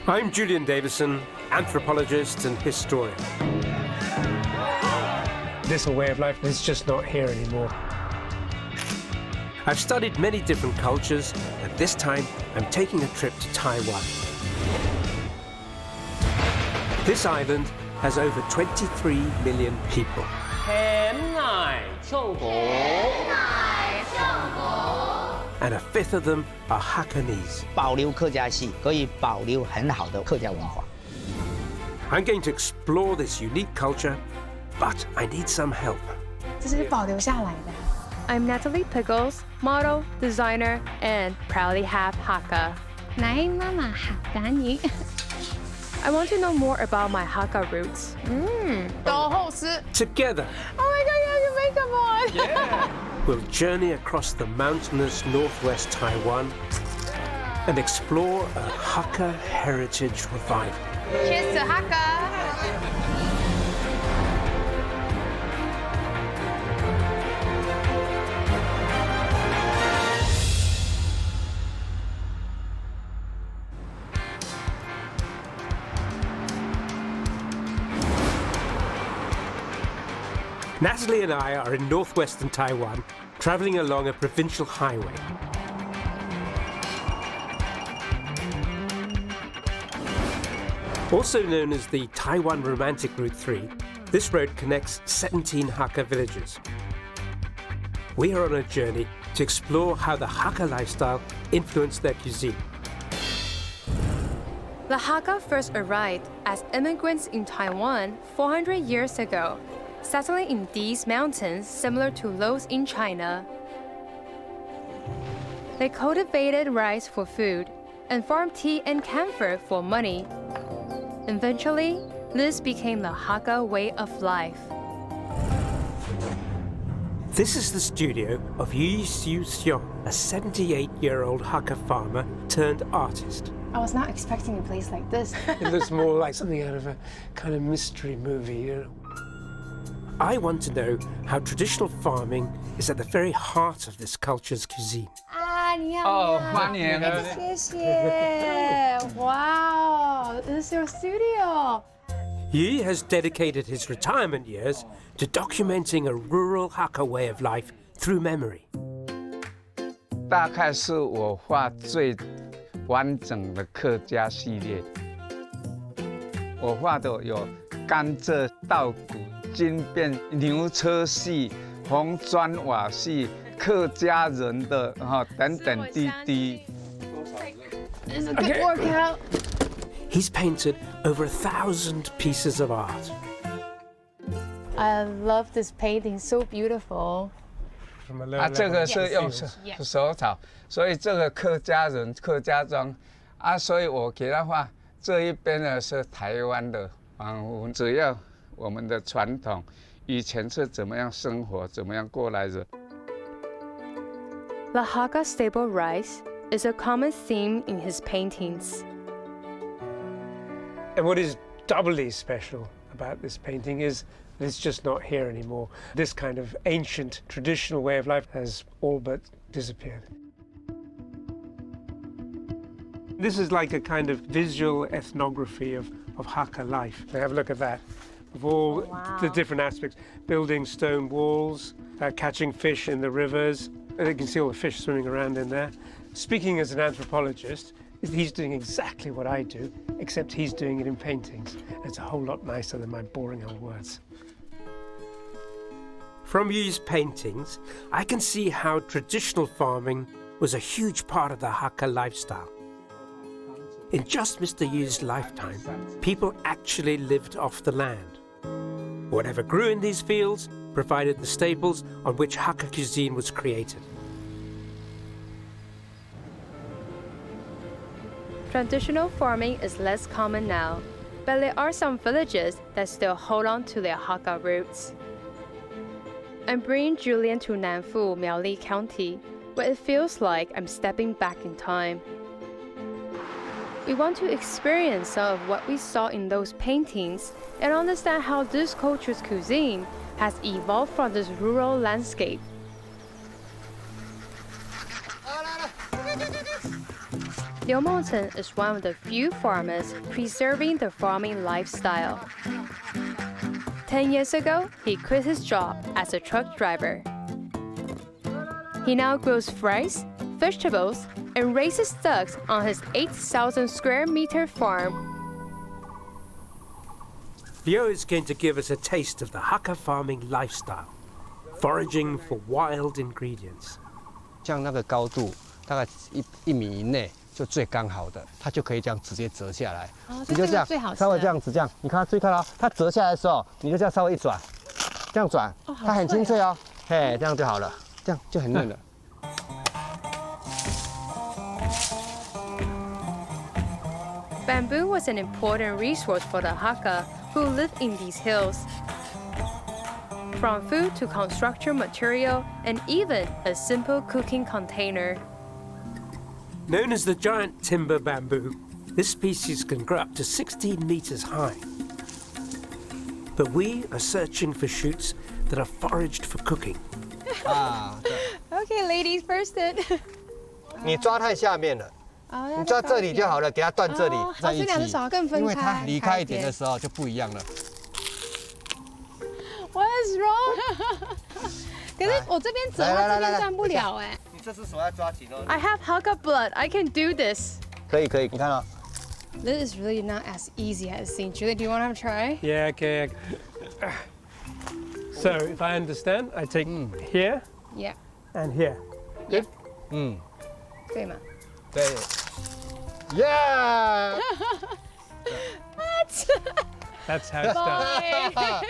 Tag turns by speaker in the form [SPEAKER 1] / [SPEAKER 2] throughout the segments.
[SPEAKER 1] I'm Julian Davison, anthropologist and historian.
[SPEAKER 2] This way of life is just not here anymore.
[SPEAKER 1] I've studied many different cultures, and this time I'm taking a trip to Taiwan. This island has over 23 million people. And a fifth of them are Hakkanese.
[SPEAKER 3] 保留客家戏，可以保留很好的客家文化。
[SPEAKER 1] I'm going to explore this unique culture, but I need some help.
[SPEAKER 4] 这是保留下来的。
[SPEAKER 5] I'm Natalie Pickles, model, designer, and proudly half Hakka.
[SPEAKER 4] 来，妈妈Hakka你。
[SPEAKER 5] I want to know more about my Hakka roots.
[SPEAKER 4] 豆后丝。
[SPEAKER 1] Together,
[SPEAKER 4] Oh my God, you have your makeup on.
[SPEAKER 1] yeah, we'll journey across the mountainous northwest Taiwan and explore a Hakka heritage revival.
[SPEAKER 4] Cheers to Hakka.
[SPEAKER 1] Natalie and I are in northwestern Taiwan, traveling along a provincial highway. Also known as the Taiwan Romantic Route 3, this road connects 17 Hakka villages. We are on a journey to explore how the Hakka lifestyle influenced their cuisine.
[SPEAKER 5] The Hakka first arrived as immigrants in Taiwan 400 years ago, settling in these mountains similar to those in China. They cultivated rice for food and farmed tea and camphor for money. Eventually, this became the Hakka way of life.
[SPEAKER 1] This is the studio of Yi Siu Xiong, a 78-year-old Hakka farmer turned artist.
[SPEAKER 4] I was not expecting a place like this.
[SPEAKER 2] It looks more like something out of a kind of mystery movie, you know.
[SPEAKER 1] I want to know how traditional farming is at the very heart of this culture's cuisine.
[SPEAKER 4] 啊，你好。
[SPEAKER 6] 欢迎。
[SPEAKER 4] 谢谢。Wow, this is your studio.
[SPEAKER 1] Yi has dedicated his retirement years to documenting a rural Hakka way of life through memory.
[SPEAKER 6] 大概是我画最完整的客家系列。我画的有甘蔗、稻谷、金变、牛车戏、红砖瓦戏、客家人的等等滴滴。
[SPEAKER 4] It's a good workout.
[SPEAKER 1] He's painted over 1,000 pieces of art.
[SPEAKER 4] I love this painting, so beautiful.
[SPEAKER 2] From a low
[SPEAKER 6] 啊，
[SPEAKER 2] level
[SPEAKER 6] 这个
[SPEAKER 2] of
[SPEAKER 6] 是用
[SPEAKER 2] feels.
[SPEAKER 6] 手草，所以这个客家人客家庄啊，所以我给他画这一边呢是台湾的房屋，只要我们的传统，以前是怎么样生活，怎么样过来的。
[SPEAKER 5] The Hakka staple rice is a common theme in his paintings.
[SPEAKER 2] And what is doubly special about this painting is that it's just not here anymore. This kind of ancient, traditional way of life has all but disappeared. This is like a kind of visual ethnography of Hakka life. Now have a look at that, of all the different aspects. Building stone walls, catching fish in the rivers. And you can see all the fish swimming around in there. Speaking as an anthropologist, he's doing exactly what I do, except he's doing it in paintings. It's a whole lot nicer than my boring old words.
[SPEAKER 1] From Yi's paintings, I can see how traditional farming was a huge part of the Hakka lifestyle. In just Mr. Yi's lifetime, people actually lived off the land. Whatever grew in these fields provided the staples on which Hakka cuisine was created.
[SPEAKER 5] Traditional farming is less common now, but there are some villages that still hold on to their Hakka roots. I'm bringing Julian to Nanfu, Miaoli County, where it feels like I'm stepping back in time. We want to experience some of what we saw in those paintings and understand how this culture's cuisine has evolved from this rural landscape. Liu Mengchen is one of the few farmers preserving the farming lifestyle. 10 years ago, he quit his job as a truck driver. He now grows rice, vegetables, and raises ducks on his 8,000 square meter farm.
[SPEAKER 1] Liu is going to give us a taste of the Hakka farming lifestyle, foraging for wild ingredients.
[SPEAKER 7] 像那个高度大概1米以内就最刚好的，它就可以这样直接折下来。你就这样稍微这样子这样，你看它注意看哦，它折下来的时候，你就这样稍微一转，这样转，它很清脆哦，嘿，这样就好了，这样就很嫩了。
[SPEAKER 5] Bamboo was an important resource for the Hakka who lived in these hills. From food to construction material and even a simple cooking container.
[SPEAKER 1] Known as the giant timber bamboo, this species can grow up to 16 meters high. But we are searching for shoots that are foraged for cooking.
[SPEAKER 4] Okay, ladies first then.
[SPEAKER 7] 你抓太下面了，你抓这里就好了，给它断这里在一起，因为它离开一点的时候就不一样了。
[SPEAKER 4] What is wrong? 可是我这边折，它这边断不了哎。
[SPEAKER 7] 你这只手要抓紧哦。
[SPEAKER 5] I have Hakka blood. I can do this.
[SPEAKER 7] 可以，你看哦。
[SPEAKER 4] This is really not as easy as it seems. Julie, do you want to have a try?
[SPEAKER 2] Yeah, okay. So, if I understand, I take here
[SPEAKER 4] Yeah.
[SPEAKER 2] and here. Good?
[SPEAKER 4] 对吗？
[SPEAKER 7] 对。Yeah.
[SPEAKER 2] That's how it's done.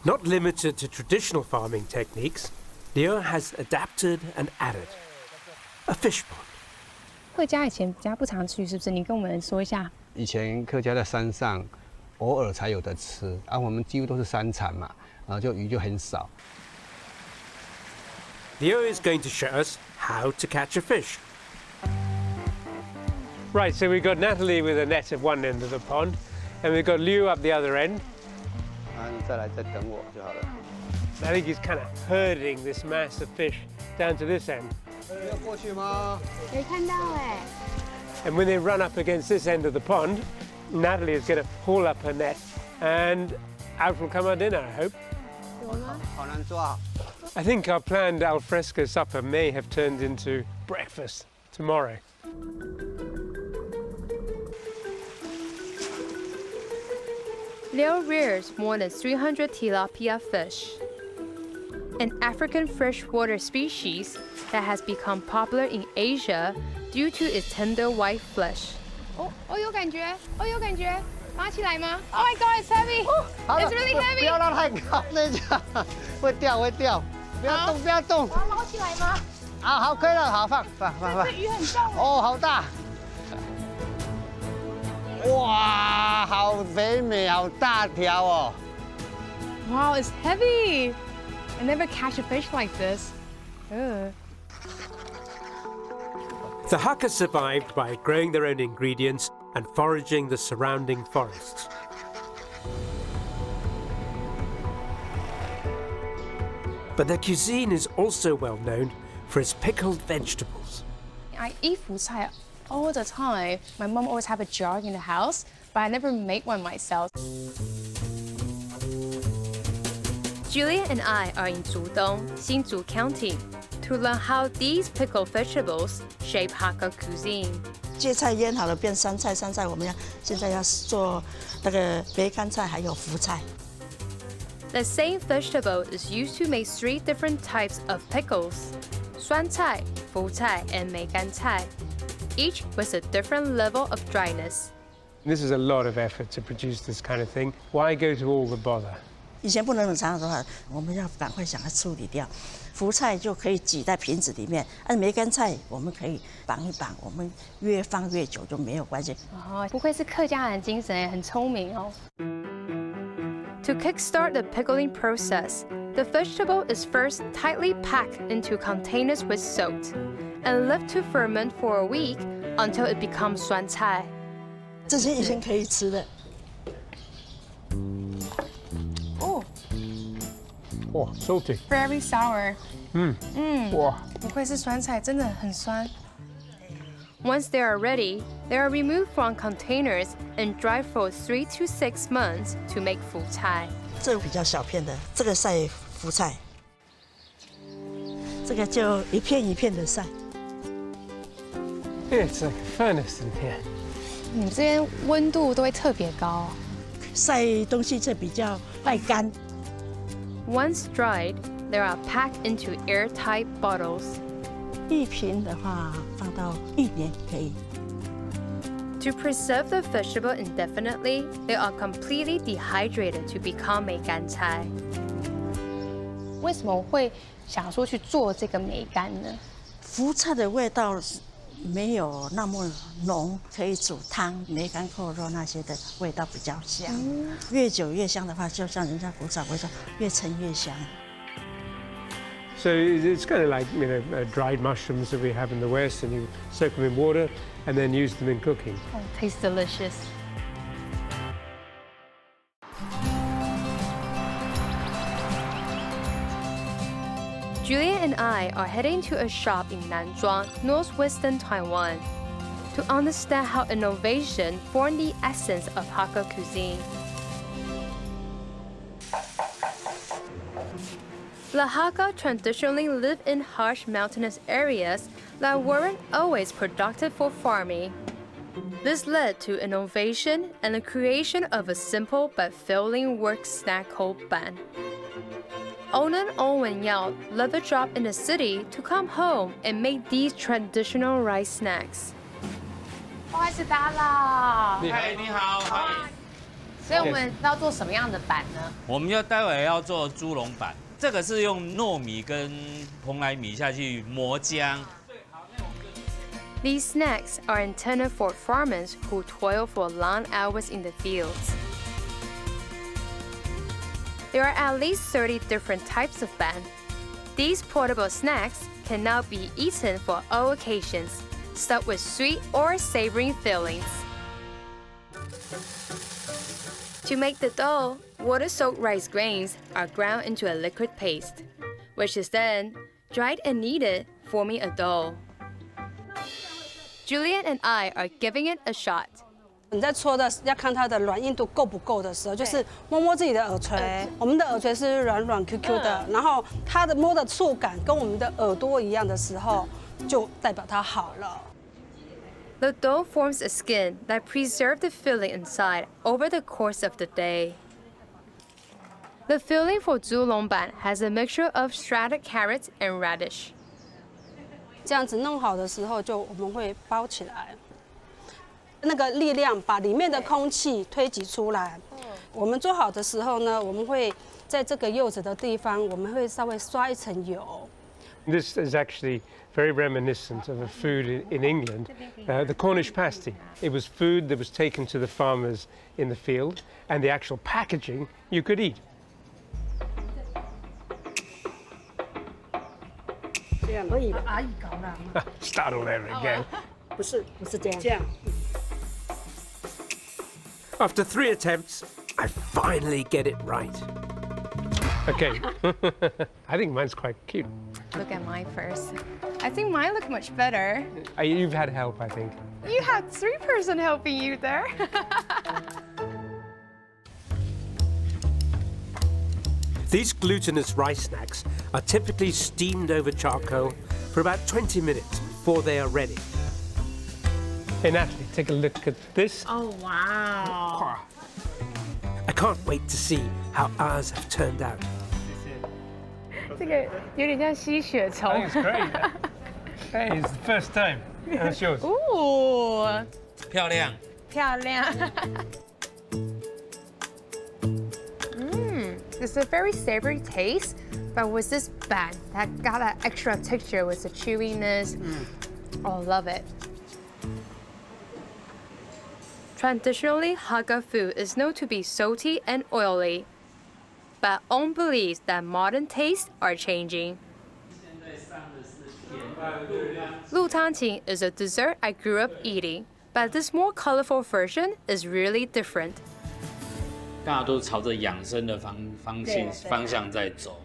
[SPEAKER 1] Not limited to traditional farming techniques, Liu has adapted and added a fish pond.
[SPEAKER 4] 客家以前比较不常去，是不是？你跟我们说一下。
[SPEAKER 7] 以前客家在山上，偶尔才有的吃，我们几乎都是山产嘛，就鱼就很少。
[SPEAKER 1] Liu is going to show us how to catch a fish.
[SPEAKER 2] Right, so we've got Natalie with a net at one end of the pond, and we've got Liu up the other end.
[SPEAKER 7] 你再等我就好了。
[SPEAKER 2] I think he's kind of herding this mass of fish down to this end.
[SPEAKER 7] 没有过去吗？
[SPEAKER 4] 没看到哎。
[SPEAKER 2] And when they run up against this end of the pond, Natalie is going to haul up her net, and out will come our dinner, I hope.
[SPEAKER 4] 有吗？
[SPEAKER 7] 好难抓。
[SPEAKER 2] I think our planned alfresco supper may have turned into breakfast tomorrow.
[SPEAKER 5] Liu rears more than 300 tilapia fish, an African freshwater species that has become popular in Asia due to its tender white flesh.
[SPEAKER 4] 哦，有感觉，有感觉，拿起来吗 ？Oh my god, it's heavy! It's really
[SPEAKER 7] 不
[SPEAKER 4] heavy!
[SPEAKER 7] 要让太高，等一下会掉。不要动。
[SPEAKER 4] 我要捞起来吗？
[SPEAKER 7] 好，可以了，好放。
[SPEAKER 4] 这鱼很重。
[SPEAKER 7] 哦，好大。哇，好肥美，好大条哦。
[SPEAKER 4] Wow, it's heavy. I never catch a fish like this. Ugh.
[SPEAKER 1] The Hakka survived by growing their own ingredients and foraging the surrounding forests. But their cuisine is also well known for its pickled vegetables.
[SPEAKER 4] I eat 福菜 all the time. My mom always have a jar in the house, but I never make one myself.
[SPEAKER 5] Julia and I are in Zudong, Hsinchu County, to learn how these pickled vegetables shape Hakka cuisine.
[SPEAKER 8] 芥菜腌好了变酸菜，我们现在要做那个梅干菜还有福菜。
[SPEAKER 5] The same vegetable is used to make 3 different types of pickles: 酸菜, 福菜, and 梅干菜, each with a different level of dryness.
[SPEAKER 2] This is a lot of effort to produce this kind of thing. Why go to all the bother?
[SPEAKER 8] 以前不能冷藏的话，我们要赶快想它处理掉。福菜就可以挤在瓶子里面，梅干菜我们可以绑一绑，我们越放越久就没有关系。
[SPEAKER 4] 哦，不愧是客家人精神，很聪明哦。
[SPEAKER 5] To kickstart the pickling process, the vegetable is first tightly packed into containers with salt and left to ferment for a week until it becomes 酸菜.
[SPEAKER 8] 这些以前可以吃的。
[SPEAKER 2] 哇 ，salty.
[SPEAKER 4] Very sour.
[SPEAKER 2] 哇，
[SPEAKER 4] 不愧是酸菜，真的很酸。
[SPEAKER 5] Once they are ready, they are removed from containers and dried for 3 to 6 months to make 腐菜。
[SPEAKER 8] 这个比较小片的，这个晒福菜，这个就一片一片的晒。
[SPEAKER 2] It's like a furnace in here.
[SPEAKER 4] 你们这边温度都会特别高。
[SPEAKER 8] 晒东西这比较快干。
[SPEAKER 5] Once dried, they are packed into airtight bottles.
[SPEAKER 8] 一瓶的话放到1年可以。
[SPEAKER 5] To preserve the vegetable indefinitely, they are completely dehydrated to become 梅干菜。
[SPEAKER 4] 为什么会想说去做这个梅干呢？
[SPEAKER 8] 福菜的味道没有那么浓，可以煮汤、梅干扣肉那些的味道比较香。越久越香的话，就像人家福菜味道越陈越香。
[SPEAKER 2] So it's kind of like dried mushrooms that we have in the West, and you soak them in water and then use them in cooking.
[SPEAKER 4] Oh, tastes delicious.
[SPEAKER 5] Julian and I are heading to a shop in Nanzhuang, northwestern Taiwan, to understand how innovation formed the essence of Hakka cuisine. The Hakka traditionally lived in harsh mountainous areas that weren't always productive for farming. This led to innovation and the creation of a simple but filling work snack called ban. Owner Oh Wen-yao left a job in the city to come home and make these traditional rice snacks.
[SPEAKER 4] 不好意思打扰。
[SPEAKER 9] 你好，欢迎。
[SPEAKER 4] 所以我们要做什么样的板呢？
[SPEAKER 9] 我们待会要做猪笼板，这个是用糯米跟蓬莱米下去磨浆。
[SPEAKER 5] These snacks are intended for farmers who toil for long hours in the fields. There are at least 30 different types of ban. These portable snacks can now be eaten for all occasions, stuffed with sweet or savory fillings. To make the dough, water-soaked rice grains are ground into a liquid paste, which is then dried and kneaded, forming a dough. Julian and I are giving it a shot.
[SPEAKER 10] 你在搓的要看它的软硬度够不够的时候，就是摸摸自己的耳垂。我们的耳垂是软软 QQ 的，然后它的摸的触感跟我们的耳朵一样的时候，就代表它好了。
[SPEAKER 5] The dough forms a skin that preserves the filling inside over the course of the day. The filling for Zulongban has a mixture of shredded carrots and radish.
[SPEAKER 10] 这样子弄好的时候，我们会包起来。那个力量把里面的空气推挤出来。我们做好的时候呢，我们会在这个柚子的地方，我们会稍微刷一层油。
[SPEAKER 2] This is actually very reminiscent of a food in England, the Cornish pasty. It was food that was taken to the farmers in the field, and the actual packaging you could eat.
[SPEAKER 10] 这样可以吧？阿姨搞了。
[SPEAKER 2] Start all over again.
[SPEAKER 10] 不是这样。这样。
[SPEAKER 1] After 3 attempts, I finally get it right.
[SPEAKER 2] Okay. I think mine's quite cute.
[SPEAKER 4] Look at mine first. I think mine look much better.
[SPEAKER 2] You've had help, I think.
[SPEAKER 4] You had 3 person helping you there.
[SPEAKER 1] These glutinous rice snacks are typically steamed over charcoal for about 20 minutes before they are ready.
[SPEAKER 2] Hey, Natalie, take a look at this.
[SPEAKER 4] Oh, wow.
[SPEAKER 1] I can't wait to see how ours have turned out.
[SPEAKER 4] 这个有点像吸血虫。
[SPEAKER 2] I think it's great. Hey, it's the first time. How's yours?
[SPEAKER 4] Ooh.
[SPEAKER 9] 漂亮。
[SPEAKER 4] 漂亮。It's a very savory taste, but with this ban, that got that extra texture with the chewiness. Oh, love it.
[SPEAKER 5] Traditionally, Hakka food is known to be salty and oily, but On believes that modern tastes are changing. Lutangqing is a dessert I grew up eating, but this more colorful version is really different.
[SPEAKER 9] 大家都朝着养生的方向在走。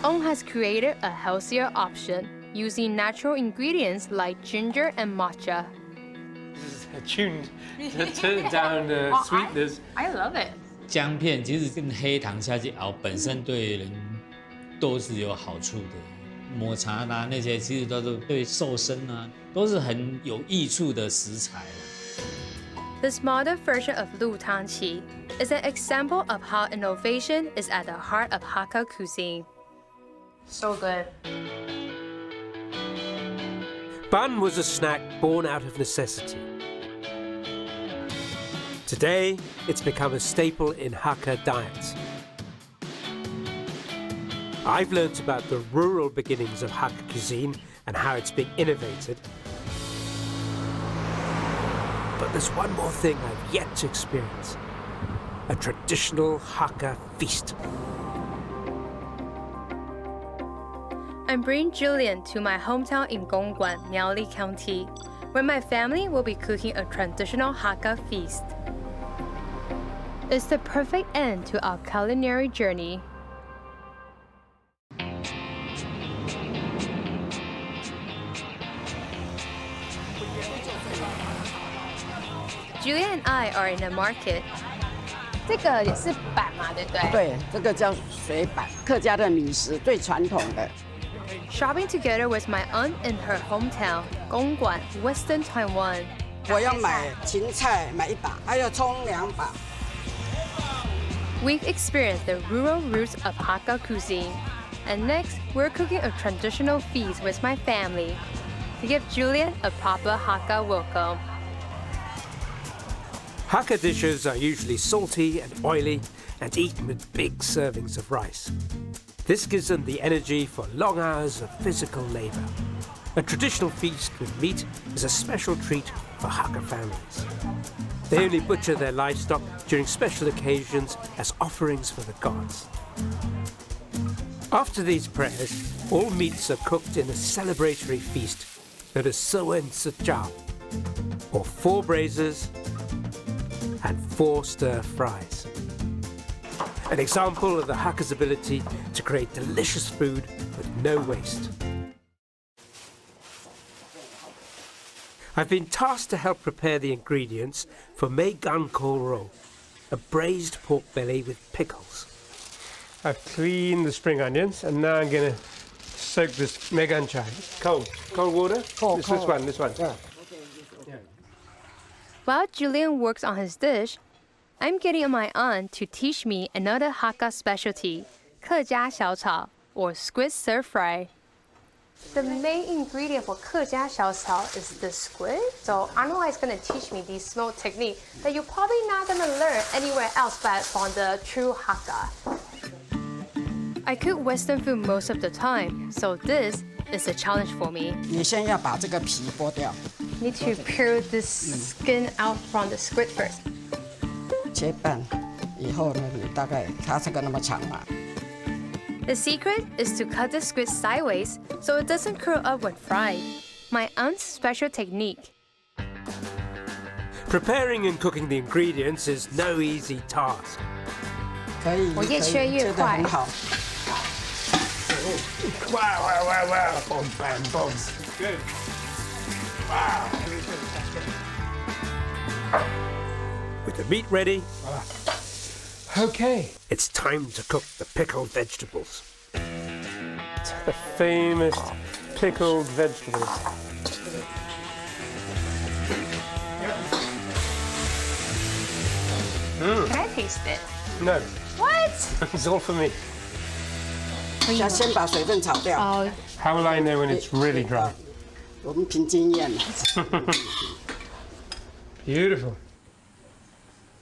[SPEAKER 5] Ong has created a healthier option using natural ingredients like ginger and matcha.
[SPEAKER 2] Tuned to turn down the sweetness.
[SPEAKER 4] I love it.
[SPEAKER 9] 姜片其实跟黑糖下去熬，本身对人都是有好处的。抹茶啦那些其实都是对瘦身啊，都是很有益处的食材。
[SPEAKER 5] This modern version of Lu Tang Qi is an example of how innovation is at the heart of Hakka cuisine.
[SPEAKER 4] So good.
[SPEAKER 1] Bun was a snack born out of necessity. Today, it's become a staple in Hakka diets. I've learnt about the rural beginnings of Hakka cuisine and how it's been innovated. But there's one more thing I've yet to experience. A traditional Hakka feast.
[SPEAKER 5] I'm bringing Julian to my hometown in Gongguan, Miaoli County, where my family will be cooking a traditional Hakka feast. It's the perfect end to our culinary journey. Julia and I are in a market.
[SPEAKER 4] 这个也是板嘛，对不对？
[SPEAKER 11] 对，这个叫水板，客家的米食最传统的。
[SPEAKER 5] Shopping together with my aunt in her hometown, Gongguan, Western Taiwan.
[SPEAKER 11] 我要买芹菜，买1把，还有葱2把。
[SPEAKER 5] We've experienced the rural roots of Hakka cuisine. And next, we're cooking a traditional feast with my family to give Julian a proper Hakka welcome.
[SPEAKER 1] Hakka dishes are usually salty and oily and eaten with big servings of rice. This gives them the energy for long hours of physical labor. A traditional feast with meat is a special treat for Hakka families. They only butcher their livestock during special occasions as offerings for the gods. After these prayers, all meats are cooked in a celebratory feast known as Soen Sachao, or 4 braisers and 4 stir fries. An example of the Hakka's ability to create delicious food with no waste. I've been tasked to help prepare the ingredients for Mei Gan Ko Ro, a braised pork belly with pickles.
[SPEAKER 2] I've cleaned the spring onions, and now I'm going to soak this megan chai. Cold water?
[SPEAKER 11] Cold.
[SPEAKER 2] This one.
[SPEAKER 11] Yeah.
[SPEAKER 5] While Julian works on his dish, I'm getting my aunt to teach me another Hakka specialty, 客家小炒, or squid stir fry. The main ingredient for 客家小炒 is the squid. So Anwar is going to teach me these small techniques that you're probably not going to learn anywhere else but from the true Hakka. I cook Western food most of the time, so this is a challenge for me.
[SPEAKER 11] 你先要把这个皮剥掉。
[SPEAKER 5] Need to peel this skin out from the squid first.
[SPEAKER 11] 切半以后呢，你大概它这个那么长嘛。
[SPEAKER 5] The secret is to cut the squid sideways so it doesn't curl up when fried. My aunt's special technique.
[SPEAKER 1] Preparing and cooking the ingredients is no easy task.
[SPEAKER 11] 可以，
[SPEAKER 4] 我越切越快。
[SPEAKER 11] 切得很好。
[SPEAKER 2] Wow. Boom, bam, boom. Good. Wow.
[SPEAKER 1] With the meat ready,
[SPEAKER 2] Okay.
[SPEAKER 1] it's time to cook the pickled vegetables.
[SPEAKER 2] The famous pickled vegetables.
[SPEAKER 4] Can I taste it?
[SPEAKER 2] No,
[SPEAKER 4] What?
[SPEAKER 2] it's all for me.
[SPEAKER 11] 先把水分炒掉。
[SPEAKER 2] How will I know when it's really dry?
[SPEAKER 11] 我们凭经验。
[SPEAKER 2] Beautiful.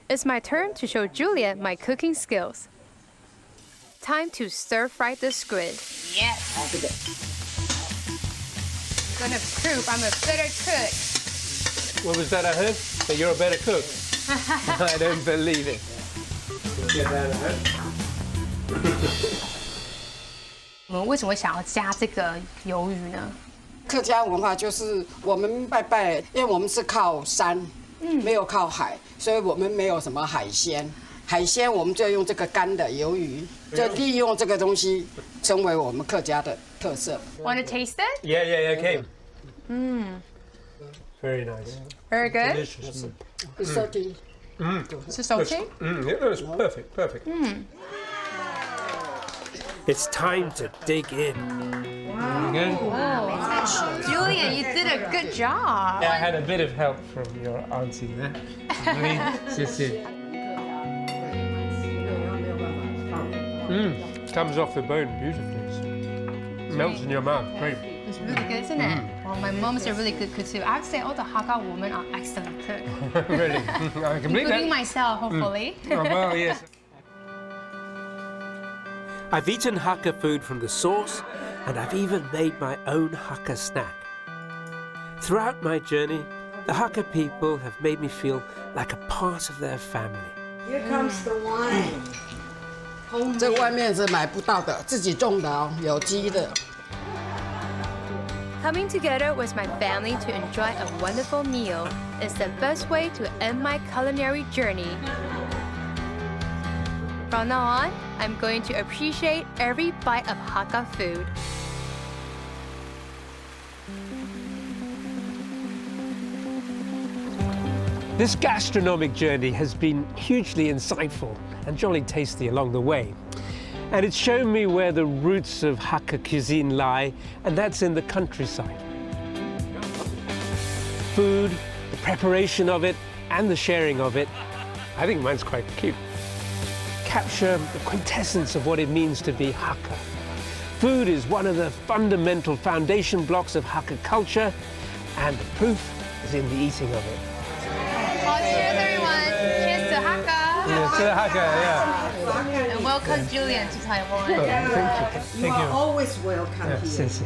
[SPEAKER 5] It's my turn to show Julia my cooking skills. Time to stir fry the squid.
[SPEAKER 4] Yes.
[SPEAKER 11] 这个
[SPEAKER 4] Gonna prove I'm a better cook.
[SPEAKER 2] What was that I heard? That you're a better cook? I don't believe it. Get that out.
[SPEAKER 4] 我们为什么会想要加这个鱿鱼呢？
[SPEAKER 11] 客家文化就是我们拜拜，因为我们是靠山，没有靠海，所以我们没有什么海鲜。海鲜我们就用这个干的鱿鱼，就利用这个东西成为我们客家的特色。
[SPEAKER 4] Want to taste it?
[SPEAKER 2] Yeah, came. Very nice.
[SPEAKER 4] Very good.
[SPEAKER 2] Delicious.
[SPEAKER 11] It's salty.
[SPEAKER 4] Is it salty?
[SPEAKER 2] It was perfect.
[SPEAKER 1] It's time to dig in.
[SPEAKER 4] Julian, you did a good job.
[SPEAKER 2] Yeah, I had a bit of help from your auntie there. Comes off the bone beautifully. Melts in your mouth. Great.
[SPEAKER 4] It's really good, isn't it? Well, my mom's a really good cook too. I have to say all the Hakka women are excellent cooks.
[SPEAKER 2] Really? I can believe
[SPEAKER 4] Including
[SPEAKER 2] that.
[SPEAKER 4] myself, hopefully.
[SPEAKER 2] Oh, well, yes.
[SPEAKER 1] I've eaten Hakka food from the source, and I've even made my own Hakka snack. Throughout my journey, the Hakka people have made me feel like a part of their family.
[SPEAKER 8] Here comes the wine.
[SPEAKER 11] 这外面是买不到的，自己种的哦，有机的。
[SPEAKER 5] Coming together with my family to enjoy a wonderful meal is the best way to end my culinary journey. From now on, I'm going to appreciate every bite of Hakka food.
[SPEAKER 2] This gastronomic journey has been hugely insightful and jolly tasty along the way. And it's shown me where the roots of Hakka cuisine lie, and that's in the countryside. Food, the preparation of it, and the sharing of it, I think mine's quite cute. Capture the quintessence of what it means to be Hakka. Food is one of the fundamental foundation blocks of Hakka culture, and the proof is in the eating of it.
[SPEAKER 4] Oh, cheers, everyone. Cheers to Hakka.
[SPEAKER 2] Cheers to Hakka, yeah.
[SPEAKER 4] And welcome Julian to Taiwan.
[SPEAKER 2] Oh, thank you.
[SPEAKER 8] You are always welcome here.
[SPEAKER 2] Yes, yes.